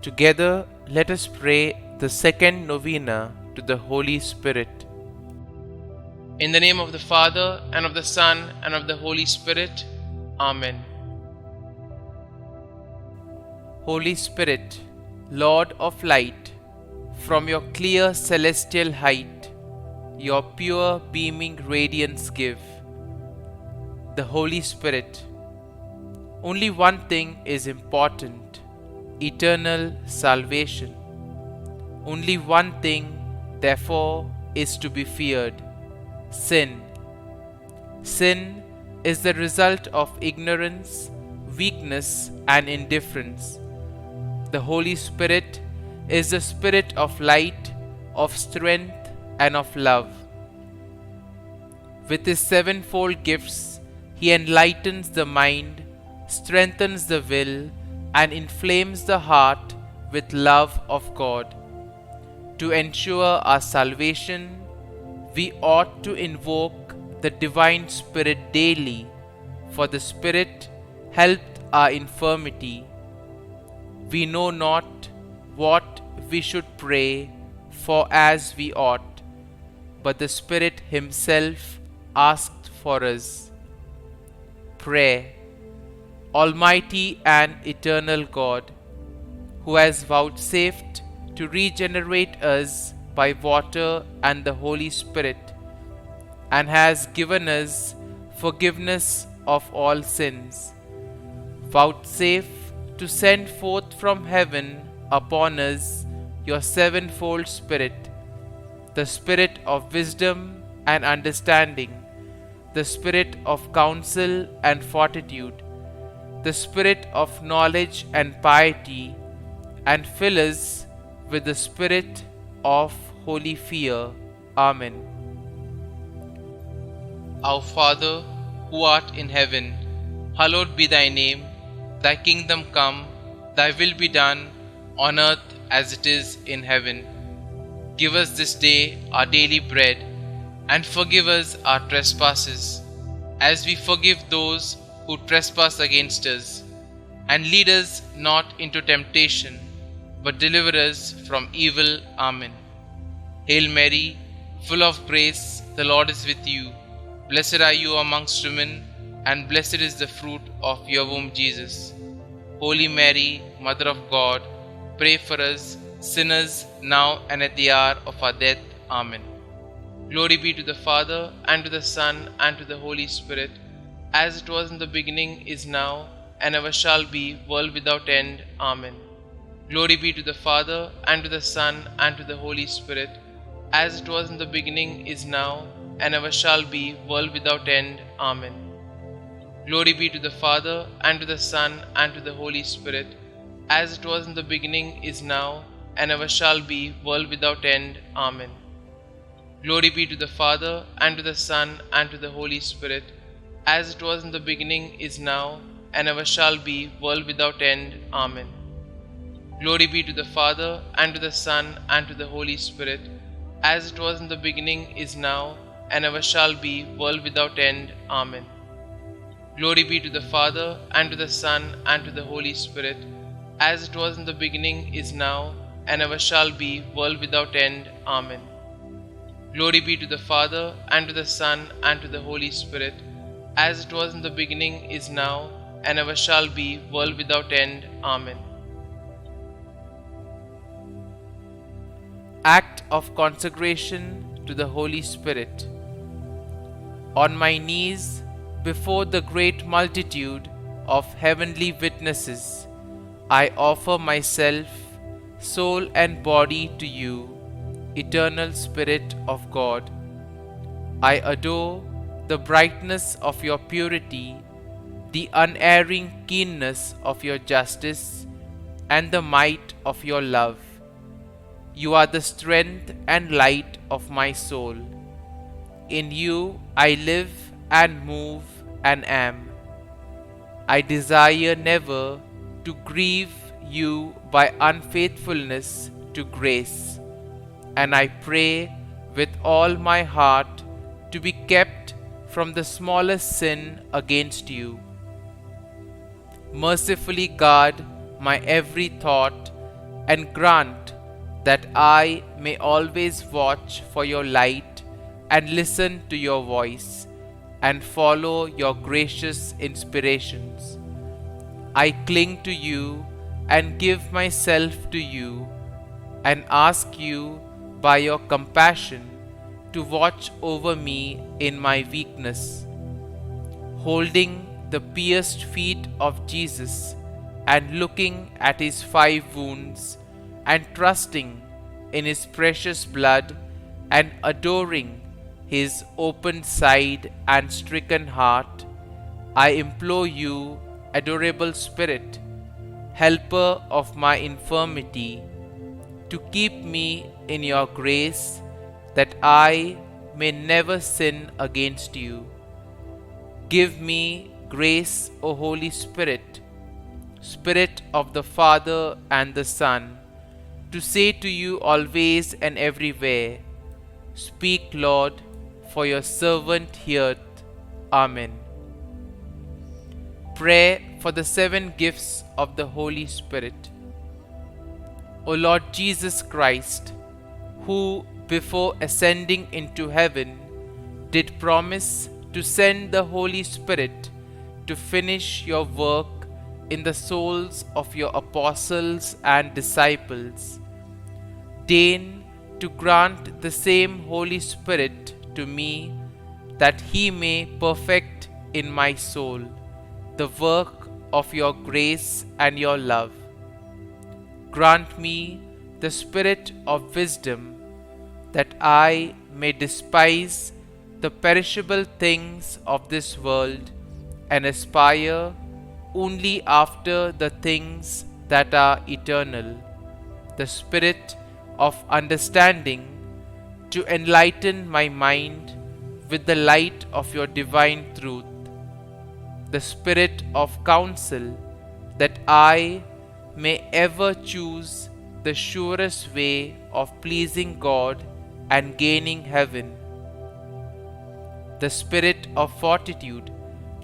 Together, let us pray the second novena to the Holy Spirit. In the name of the Father, and of the Son, and of the Holy Spirit. Amen. Holy Spirit, Lord of light, from your clear celestial height, your pure beaming radiance give. The Holy Spirit. Only one thing is important: eternal salvation. Only one thing, therefore, is to be feared: sin. Sin is the result of ignorance, weakness, and indifference. The Holy Spirit is the Spirit of light, of strength, and of love. With his sevenfold gifts, he enlightens the mind, strengthens the will, and inflames the heart with love of God. To ensure our salvation, we ought to invoke the Divine Spirit daily, for the Spirit helped our infirmity. We know not what we should pray for as we ought, but the Spirit Himself asked for us. Prayer. Almighty and eternal God, who has vouchsafed to regenerate us by water and the Holy Spirit, and has given us forgiveness of all sins, vouchsafe to send forth from heaven upon us your sevenfold Spirit, the Spirit of wisdom and understanding, the Spirit of counsel and fortitude, the Spirit of knowledge and piety, and fill us with the Spirit of holy fear. Amen. Our Father, who art in heaven, hallowed be thy name. Thy kingdom come, thy will be done, on earth as it is in heaven. Give us this day our daily bread, and forgive us our trespasses, as we forgive those who trespass against us. And lead us not into temptation, but deliver us from evil. Amen. Hail Mary, full of grace, the Lord is with you. Blessed are you amongst women, and blessed is the fruit of your womb, Jesus. Holy Mary, Mother of God, pray for us sinners, now and at the hour of our death. Amen. Glory be to the Father, and to the Son, and to the Holy Spirit, as it was in the beginning, is now, and ever shall be, world without end. Amen. Glory be to the Father, and to the Son, and to the Holy Spirit, as it was in the beginning, is now, and ever shall be, world without end. Amen. Glory be to the Father, and to the Son, and to the Holy Spirit, as it was in the beginning, is now, and ever shall be, world without end. Amen. Glory be to the Father, and to the Son, and to the Holy Spirit, as it was in the beginning, is now, and ever shall be, world without end. Amen. Glory be to the Father, and to the Son, and to the Holy Spirit, as it was in the beginning, is now, and ever shall be, world without end. Amen. Glory be to the Father, and to the Son, and to the Holy Spirit, as it was in the beginning, is now, and ever shall be, world without end. Amen. Glory be to the Father, and to the Son, and to the Holy Spirit, as it was in the beginning, is now, and ever shall be, world without end. Amen. Act of consecration to the Holy Spirit. On my knees before the great multitude of heavenly witnesses, I offer myself, soul and body to you, eternal Spirit of God. I adore the brightness of your purity, the unerring keenness of your justice, and the might of your love. You are the strength and light of my soul. In you I live and move and am. I desire never to grieve you by unfaithfulness to grace, and I pray with all my heart to be kept from the smallest sin against you. Mercifully guard my every thought and grant that I may always watch for your light and listen to your voice and follow your gracious inspirations. I cling to you and give myself to you and ask you by your compassion to watch over me in my weakness. Holding the pierced feet of Jesus and looking at his 5 wounds and trusting in his precious blood and adoring his opened side and stricken heart, I implore you, adorable Spirit, helper of my infirmity, to keep me in your grace that I may never sin against you. Give me grace, O Holy Spirit, Spirit of the Father and the Son, to say to you always and everywhere, Speak, Lord, for your servant heareth. Amen. Prayer for the 7 gifts of the Holy Spirit. O Lord Jesus Christ, who before ascending into heaven did promise to send the Holy Spirit to finish your work in the souls of your apostles and disciples, deign to grant the same Holy Spirit to me, that he may perfect in my soul the work of your grace and your love. Grant me the spirit of wisdom, that I may despise the perishable things of this world and aspire only after the things that are eternal, the spirit of understanding to enlighten my mind with the light of your divine truth, the spirit of counsel that I may ever choose the surest way of pleasing God and gaining heaven, the spirit of fortitude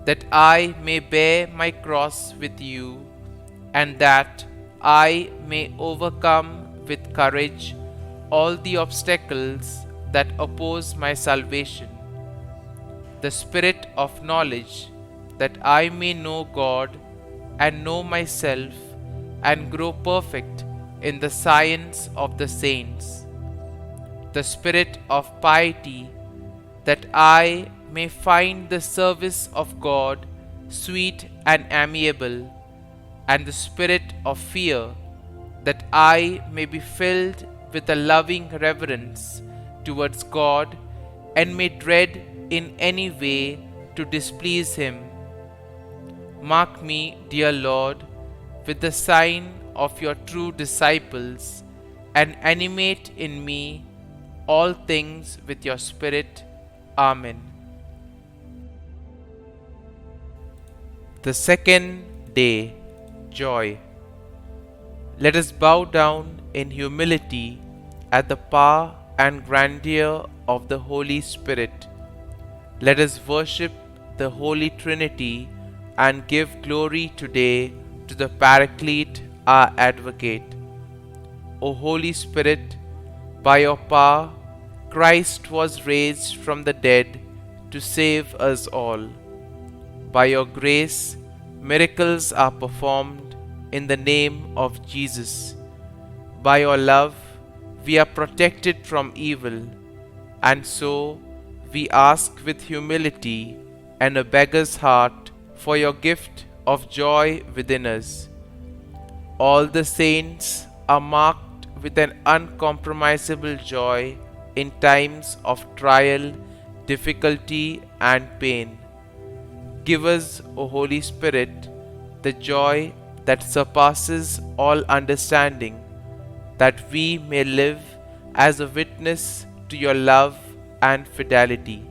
that I may bear my cross with you, and that I may overcome with courage all the obstacles that oppose my salvation, the spirit of knowledge that I may know God and know myself and grow perfect in the science of the saints, the spirit of piety that I may find the service of God sweet and amiable, and the spirit of fear that I may be filled with a loving reverence towards God and may dread in any way to displease him. Mark me, dear Lord, with the sign of your true disciples, and animate in me all things with your Spirit. Amen. The second day, joy. Let us bow down in humility at the power and grandeur of the Holy Spirit. Let us worship the Holy Trinity and give glory today to the Paraclete, our Advocate. O Holy Spirit, by your power, Christ was raised from the dead to save us all. By your grace, miracles are performed in the name of Jesus. By your love, we are protected from evil, and so we ask with humility and a beggar's heart for your gift of joy within us. All the saints are marked with an uncompromisable joy in times of trial, difficulty, and pain. Give us, O Holy Spirit, the joy that surpasses all understanding, that we may live as a witness to your love and fidelity.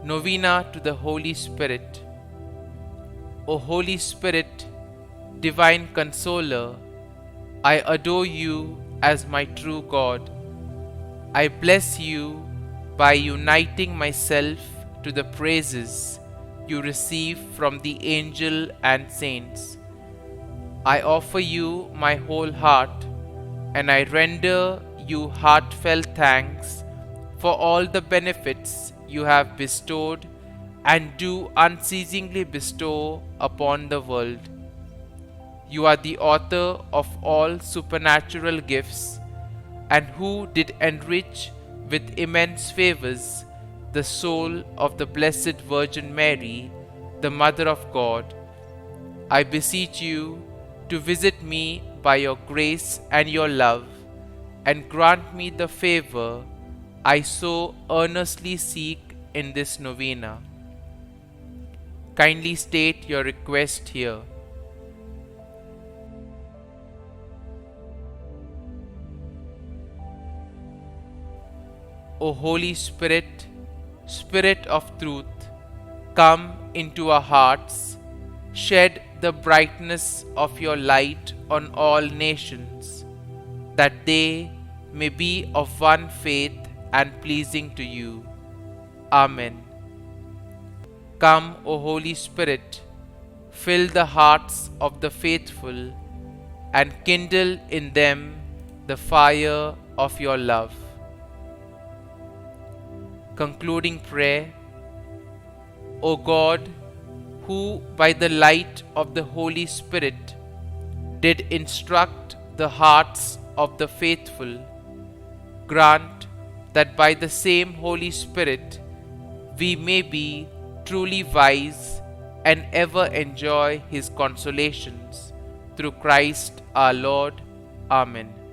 Novena to the Holy Spirit. O Holy Spirit, Divine Consoler, I adore you as my true God. I bless you by uniting myself to the praises you receive from the angel and saints. I offer you my whole heart, and I render you heartfelt thanks for all the benefits you have bestowed and do unceasingly bestow upon the world. You are the author of all supernatural gifts, and who did enrich with immense favors the soul of the Blessed Virgin Mary, the Mother of God. I beseech you to visit me by your grace and your love, and grant me the favor I so earnestly seek in this novena. Kindly state your request here. O Holy Spirit, Spirit of truth, come into our hearts, shed the brightness of your light on all nations, that they may be of one faith and pleasing to you. Amen. Come, O Holy Spirit, fill the hearts of the faithful and kindle in them the fire of your love. Concluding prayer. O God, who by the light of the Holy Spirit did instruct the hearts of the faithful, grant that by the same Holy Spirit we may be truly wise and ever enjoy His consolations. Through Christ our Lord. Amen.